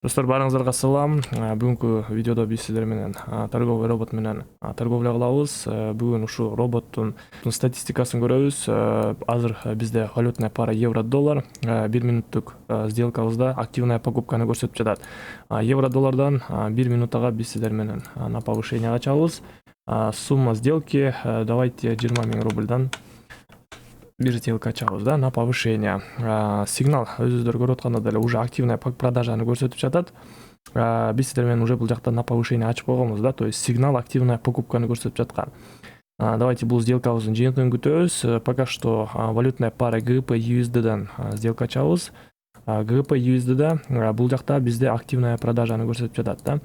Достор, баарыңыздарга салам. Бүгүнкү видеодо биз сиздер менен торговый робот менен торговля кылабыз. Бүгүн ушул роботтун статистикасын көрөбүз. Азыр бизде валютная пара евро-доллар 1 минуттук сделкабызда активная покупканы көрсөтүп жатат. Евро-доллардан 1 минутага биз сиздер менен на повышение ачабыз. Сумма сделки давайте 20 000 рубльдан бир сделка ачабыз да, на повышение. Сигнал өзүңүздөр көрүп аткандай деле уже активная продажаны көрсөтүп жатат. Биз сиздер менен уже бул жакта на повышение ачып койгонбуз да, то есть сигнал активная покупканы көрсөтүп жаткан. Давайте бул сделкабыздын жыйынтыгын күтөбүз. Пока что валютная пара GBP USDдан сделка ачабыз. GBP USDда бул жакта бизде активная продажаны көрсөтүп жатат да.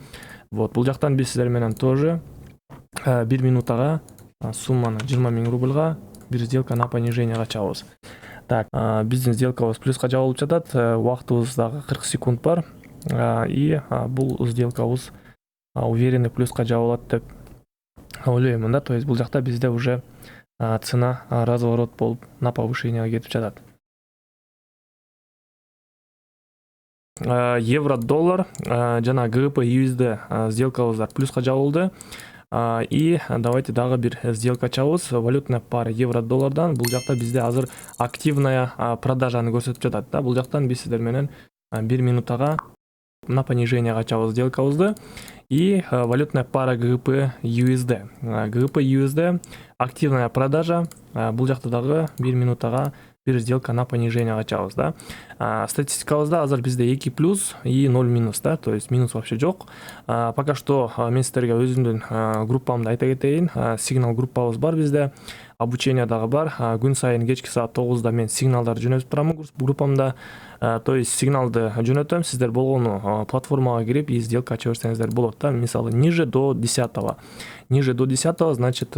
Вот бул жактан биз сиздер менен тоже 1 минутага сумманы 20 000 рубльга бир сделка на понижение ачабыз. Так, биздин сделкабыз плюска жабылып жатат. Убактыбыз дагы 40 секунд бар. И бул сделкабыз уверенный плюска жабылат деп ойлоймун да. То есть бул жакта бизде уже цена разворот болуп на повышение кетип жатат. Евро-доллар жана GBP USD сделкабыздар плюска жабылды. И давайте дагы бир сделка ачабыз. Валютная пара евро-доллардан бул жакта бизде азыр активная продажаны көрсөтүп жатат да. Бул жактан биз сиздер менен 1 минутага на понижение ачабыз сделкабызды. И валютная пара GBP USD. GBP USD активная продажа. Бул жакта дагы 1 минутага бир сделка на понижение ачабыз да. Статистикабызда азыр бизде 2 плюс и 0 минус да, то есть минус вообще жок. Пока что мен сиздерге өзүмдүн группамды айта кетейин. Сигнал группабыз бар бизде. Обучение дагы бар. Күн сайын кечки саат 9да мен сигналдарды жөнөтүп турам группамда. То есть сигналды жөнөтөм, сиздер болгону платформага кирип и сделка ача берсеңиздер болот да. Мисалы ниже до 10-го. Ниже до 10-го значит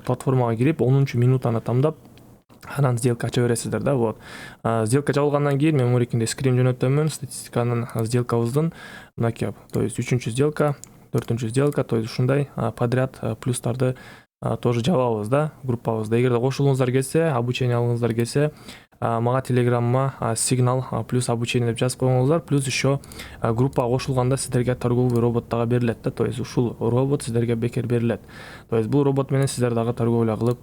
платформага кирип 10-чу минутаны тамдап анан сделка ача бересиздер да. Вот. Сделка жабылгандан кийин мен мурекинде скрин жөнөтөмүн статистиканын сделкабыздын. Мынакей, то есть 3-чү сделка, 4-чү сделка, то есть ушундай подряд плюстарды тоже жабабыз да группабызда. Эгерде кошулуңуздар келсе, обучение алыңыздар келсе, мага телеграмма сигнал плюс обучение деп жазып коюңуздар. Плюс еще группага кошулганда сиздерге торговый робот дагы берилет да. То есть ушул робот сиздерге бекер берилет. То есть бул робот менен сиздер дагы торговля кылып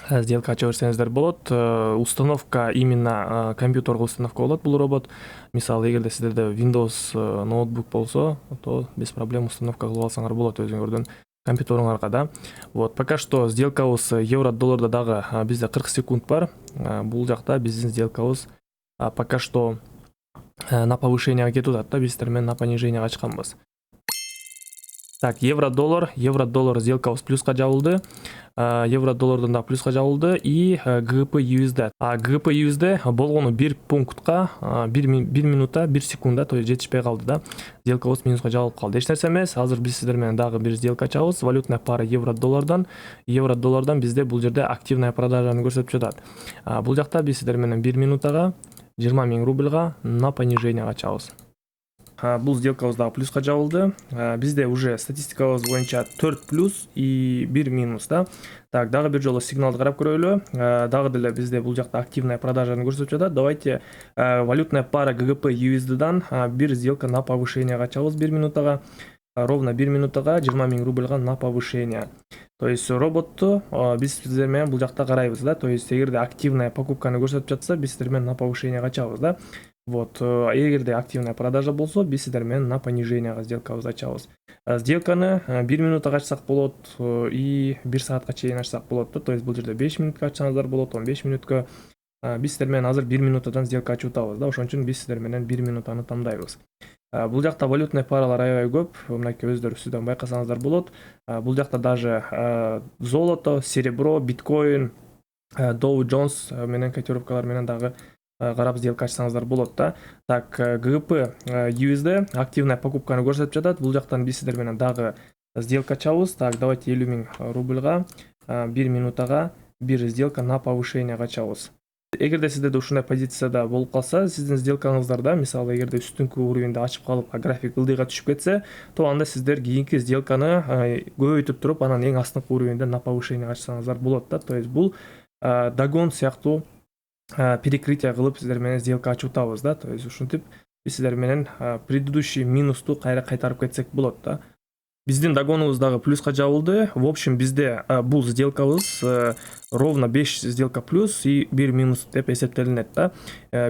сделка ача берсеңиздер болот. Установка именно компьютерге установка болот бул робот. Мисалы эгерде сиздерде Windows ноутбук болсо, то без проблем установка кылып алсаңар болот өзүңөрдүн компьютериңарга да. Вот, пока что сделкабыз евро-долларда дагы бизде 40 секунд бар. Бул жакта биздин сделкабыз пока что на повышение кетип атат да, биз сиздер менен на понижение ачканбыз. Так, евро-доллар сделкабыз плюска жабылды. Евро-доллардан да плюска жабылды и GBP USD. GBP USD болгону 1 пунктка 1 минута 1 секунда, то есть жетишпей калды да. Сделкабыз минуска жабылып калды. Эч нерсе эмес. Азыр биз сиздер менен дагы бир сделка ачабыз. Валютная пара евро-доллардан. Евро-доллардан бизде бул жерде активная продажаны көрсөтүп жатат. Бул жакта биз сиздер менен 1 минутага 20 000 рубльга на понижение ачабыз. Бул сделкабыз дагы плюска жабылды. Бизде уже статистикабыз боюнча 4 плюс и 1 минус да. Так, дагы бир жолу сигналды карап көрөлү. Дагы деле бизде бул жакта активная продажаны көрсөтүп жатат. Давайте валютная пара GBP USDдан бир сделка на повышение ачабыз 1 минутага. Ровно 1 минутага 20 000 рубльга на повышение. То есть роботту биз сиздер менен бул жакта карайбыз да. То есть эгерде активная покупканы көрсөтүп жатса, биз сиздер менен на повышение ачабыз да. Вот, эгерде активная продажа болсо, биз сиздер менен на понижение сделкабызды ачабыз. Сделканы 1 минутага ачсак болот и 1 саатка чейин ачсак болот да. То есть бул жерде 5 минутка ачсаңыздар болот, 15 минутка. Биз сиздер менен азыр 1 минутадан сделка ачып атабыз да. Ошон үчүн биз сиздер менен 1 минутаны тандайбыз. Бул жакта валютный паралар аябай көп. Мынакей өздөрү үстүдөн байкасаңыздар болот. Бул жакта даже золото, серебро, биткоин, Dow Jones менен котировкалар менен дагы карап сделка ачсаңыздар болот да. Так, GBP USD активная покупканы көрсөтүп жатат. Бул жактан биз сиздер менен дагы сделка ачабыз. Так, давайте 50 000 рубльга 1 минутага бир сделка на повышение ачабыз. Эгерде сиздерде ушундай позицияда болуп калса, сиздин сделкаңыздарда, мисалы эгерде үстүнкү уровеньде ачып калып, график ылдыйга түшүп кетсе, то анда сиздер кийинки сделканы көбөйтүп туруп, анан эң астыңкы уровеньде на повышение ачсаңыздар болот да. То есть бул догон сыяктуу перекрытие кылып сиздер менен сделка ачып атабыз да. То есть ушинтип биз сиздер менен предыдущий минусту кайра кайтарып кетсек болот да. Биздин догонубуз дагы плюска жабылды. В общем, бизде бул сделкабыз ровно 5 сделка плюс и 1 минус деп эсептелинет да.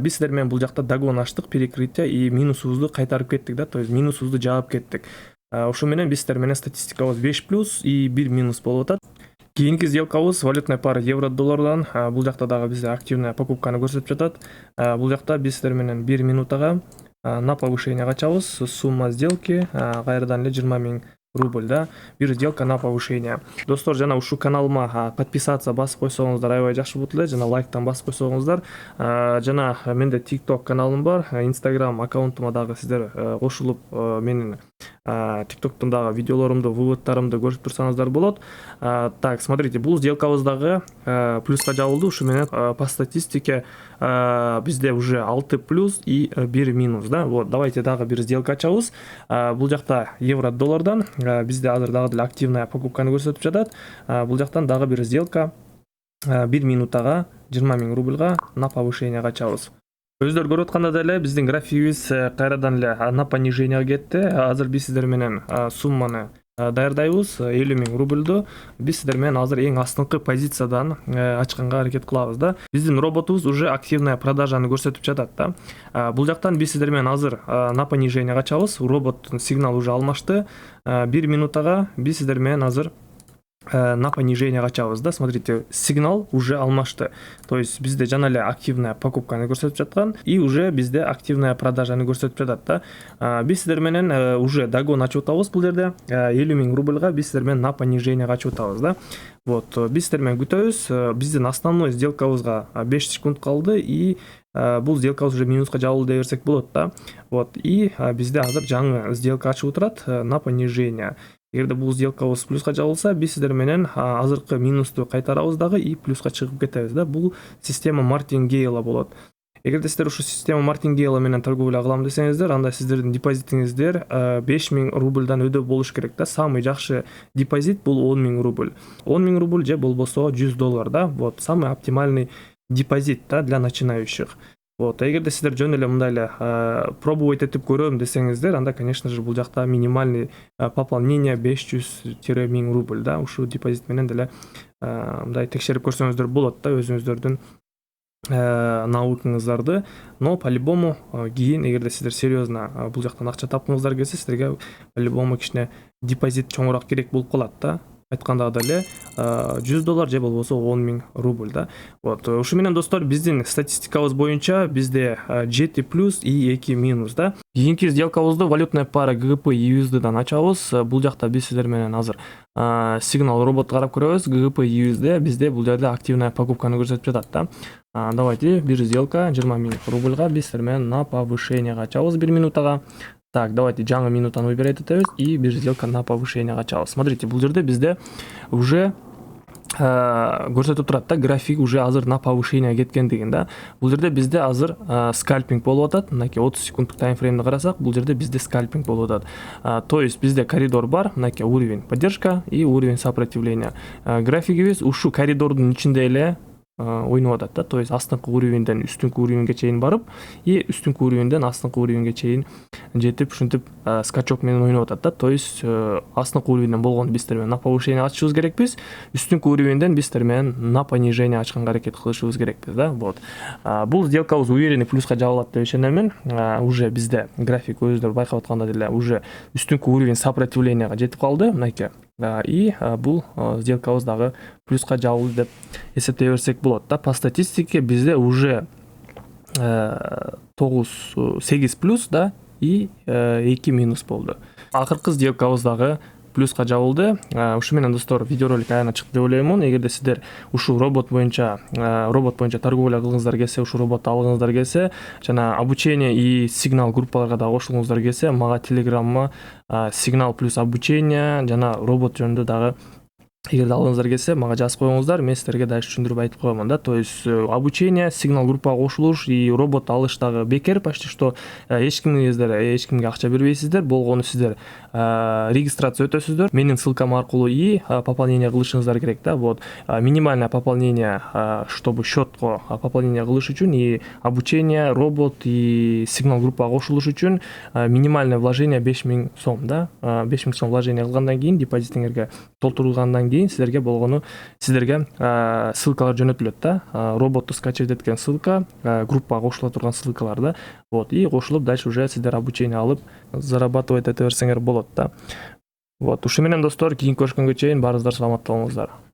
Биз сиздер менен бул жакта догон аштык, перекрытие и минусубузду кайтарып кеттик да, то есть минусубузду жаап кеттик. Ошо менен биз сиздер менен статистикабыз 5 плюс и 1 минус болуп атат. Кийинки сделкабыз валютная пара евро-доллардан. Бул жакта дагы бизде активная покупканы көрсөтүп жатат. Бул жакта биз сиздер менен 1 минутага на повышение качабыз. Сумма сделки кайрадан эле 20 000 рубль да. Бир сделка на повышение. Достор, жана ушу каналыма подписаться басып койсоңуздар аябай жакшы болот эле. Жана лайктан басып койсоңуздар. Жана менде TikTok каналым бар, Instagram аккаунтума дагы сиздер кошулуп менин TikToктон дагы видеолорумду, выводтарымды көрүп турсаңыздар болот. Так, смотрите, бул сделкабыз дагы плюска жабылды. Ушу менен по статистике бизде уже 6 плюс и 1 минус да. Вот, давайте дагы бир сделка ачабыз. Бул жакта евро-доллардан бизде азыр дагы деле активная покупканы көрсөтүп жатат. Бул жактан дагы бир сделка 1 минутага 20 000 рубльга на повышение качабыз. Өздөр көрүп атканда деле биздин графигибиз кайрадан эле на понижение кетти. Азыр биз сиздер менен сумманы даярдайбыз. 50 000 рубльду биз сиздер менен азыр эң астыңкы позициядан ачканга аракет кылабыз да. Биздин роботубуз уже активная продажаны көрсөтүп жатат да. Бул жактан биз сиздер менен азыр на понижение качабыз. Роботтун сигнал уже алмашты. 1 минутага биз сиздер менен азыр на понижение качабыз да. Смотрите, сигнал уже алмашты. То есть бизде жана эле активная покупканы көрсөтүп жаткан и уже бизде активная продажаны көрсөтүп жатат да. Биз сиздер менен уже догон ачып атабыз бул жерде. 50 000 рубльга биз сиздер менен на понижение ачып атабыз да. Вот, биз сиздер менен күтөбүз. Биздин основной сделкабызга 5 секунд калды и бул сделкабыз уже минуска жабылды деп берсек болот да. Вот, и бизде азыр жаңы сделка ачып турат на понижение. Эгерде бул сделкабыз плюска жабылса, биз сиздер менен азыркы минусту кайтарабыз дагы и плюска чыгып кетебиз да. Бул система Мартингейла болот. Эгерде сиздер ушу система Мартингейла менен торговля кылам десеңиздер, анда сиздердин депозитиңиздер 5 000 рубльдан өйдө болуш керек да. Самый жакшы депозит бул 10 000 рубль. 10 000 рубль же болбосо $100 да. Вот, самый оптимальный депозит да для начинающих. Вот, эгерде сиздер жөн эле мындай эле пробовать этип көрөм десеңиздер, анда, конечно же, бул жакта минимальный пополнение 500-1000 рубль да. Ушу депозит менен деле мындай текшерип көрсөңүздөр болот да өзүңүздөрдүн наукаңыздарды. Но по-любому кийин эгерде сиздер серьезно бул жактан акча тапкыңыздар келсе, сиздерге по-любому кичине депозит чоңураак керек болуп калат да. Айтканда деле $100 же болбосо 10 000 рубль да. Вот, ушу менен достор, биздин статистикабыз боюнча бизде 7 плюс и 2 минус да. Кийинки сделкабызды валютная пара GGP USD-дан ачабыз. Бул жакта биз сиздер менен азыр сигнал робот карап көрөбүз. GGP USD бизде бул жерде активная покупканы көрсөтүп жатат да. Давайте бир сделка 20 000 рубльга биз сиздер менен на повышение ачабыз 1 минутага. Так, давайте жаңы минутаны выбирать этебиз и бир сделка на повышение качабыз. Смотрите, бул жерде бизде уже көрсөтүп турат да, график уже азыр на повышение кеткендигин да. Бул жерде бизде азыр скальпинг болуп атат. Мынакей 30 секунддук таймфреймди карасак, бул жерде бизде скальпинг болуп атат. То есть бизде коридор бар, мынакей уровень поддержка и уровень сопротивления. Графигибиз ушу коридордун ичинде эле ойноп атат да. То есть астыңкы уровеньден үстүнкү уровеньге чейин барып и үстүнкү уровеньден астыңкы уровеньге чейин жетип ушинтип скачок менен ойноп атат да. То есть астыңкы уровеньден болгон биз сиздер менен на повышение ачышыбыз керекпиз, үстүнкү уровеньден биз сиздер менен на понижение ачканга аракет кылышыбыз керекпиз да. Вот, бул сделкабыз уверенный плюска жабылат деп ишенемин. Уже бизде график өзүлөр байкап атканда деле уже үстүнкү уровень сопротивленияга жетип калды мынакей. И бул сделкабыз дагы плюска жабылды деп эсептей берсек болот да. По статистике бизде уже 8 плюс да и 2 минус болду. Акыркы сделкабыз дагы плюска жабылды. Ушу менен достор, видеоролик аягына чыкты деп ойлоймун. Эгерде сиздер ушу робот боюнча торговля кылгыңыздар келсе, ушу роботту алгыңыздар келсе, жана обучение и сигнал группаларга да кошулгуңуздар келсе, мага телеграмма сигнал плюс обучение жана робот жөнүндө дагы эгерде алгыңыздар келсе мага жазып коюңуздар, мен силерге дальше түшүндүрүп айтып коемун да. То есть обучение, сигнал группага кошулуш и робот алыш дагы бекер, почти что эч кимге акча бербейсиздер, болгону сиздер регистрация өтөсүздөр менин ссылкам аркылуу и пополнение кылышыңыздар керек да. Вот минимальное пополнение, чтобы счетко пополнение кылыш үчүн и обучение, робот и сигнал группага кошулуш үчүн минимальное вложение 5000 сом да. 5000 сом вложение кылгандан кийин, депозитиңерге толтурулгандан кийин силерге ссылкалар жөнөтүлөт да. Роботту скачивать эткен ссылка, группага кошула турган ссылкалар да. Вот, и кошулуп дальше уже сиздер обучение алып зарабатывать эте берсеңер болот да. Вот, ушу менен достор, кийинки көрүшкөнгө чейин баарыңыздар саламатта болуңуздар.